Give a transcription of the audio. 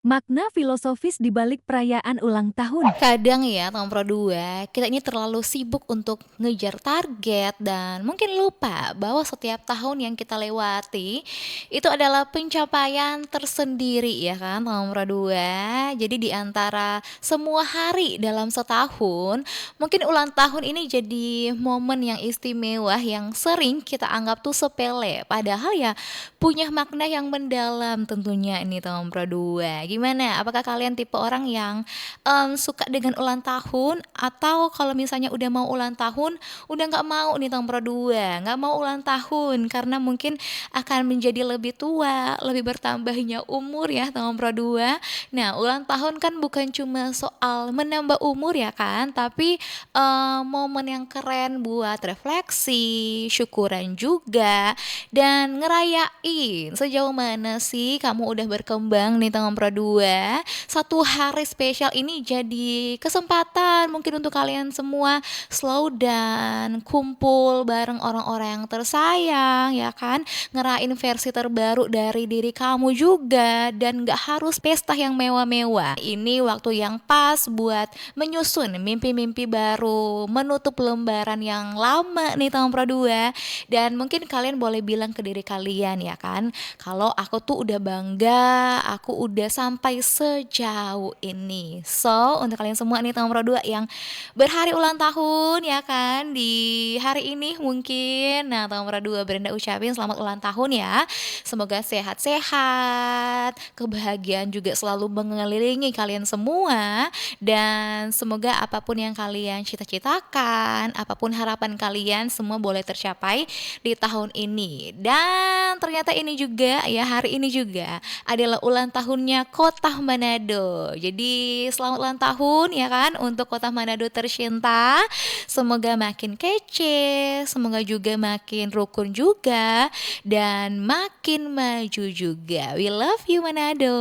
Makna filosofis di balik perayaan ulang tahun. Kadang ya teman Pro 2, kita ini terlalu sibuk untuk ngejar target dan mungkin lupa bahwa setiap tahun yang kita lewati itu adalah pencapaian tersendiri ya kan teman Pro 2. Jadi di antara semua hari dalam setahun, mungkin ulang tahun ini jadi momen yang istimewa yang sering kita anggap tuh sepele. Padahal ya punya makna yang mendalam tentunya ini teman Pro 2. Gimana? Apakah kalian tipe orang yang suka dengan ulang tahun atau kalau misalnya udah mau ulang tahun, udah nggak mau nih tahun Pro 2, nggak mau ulang tahun karena mungkin akan menjadi lebih tua, lebih bertambahnya umur ya tahun Pro 2. Nah, ulang tahun kan bukan cuma soal menambah umur ya kan, tapi momen yang keren buat refleksi, syukuran juga, dan ngerayain sejauh mana sih kamu udah berkembang nih tahun Pro 2. Satu hari spesial ini jadi kesempatan mungkin untuk kalian semua slow down, kumpul bareng orang-orang yang tersayang ya kan, ngerain versi terbaru dari diri kamu juga, dan gak harus pesta yang mewah-mewah. Ini waktu yang pas buat menyusun mimpi-mimpi baru, menutup lembaran yang lama nih tahun Pro 2. Dan mungkin kalian boleh bilang ke diri kalian ya kan, kalau aku tuh udah bangga, aku udah sampai sejauh ini. So, untuk kalian semua nih tahun Pro 2 yang berhari ulang tahun ya kan di hari ini mungkin. Nah, tahun Pro 2 Brenda ucapin selamat ulang tahun ya. Semoga sehat-sehat, kebahagiaan juga selalu mengelilingi kalian semua, dan semoga apapun yang kalian cita-citakan, apapun harapan kalian semua boleh tercapai di tahun ini. Dan ternyata ini juga ya, hari ini juga adalah ulang tahunnya Kota Manado. Jadi selamat ulang tahun ya kan untuk Kota Manado tercinta. Semoga makin kece, semoga juga makin rukun juga, dan makin maju juga. We love you Manado.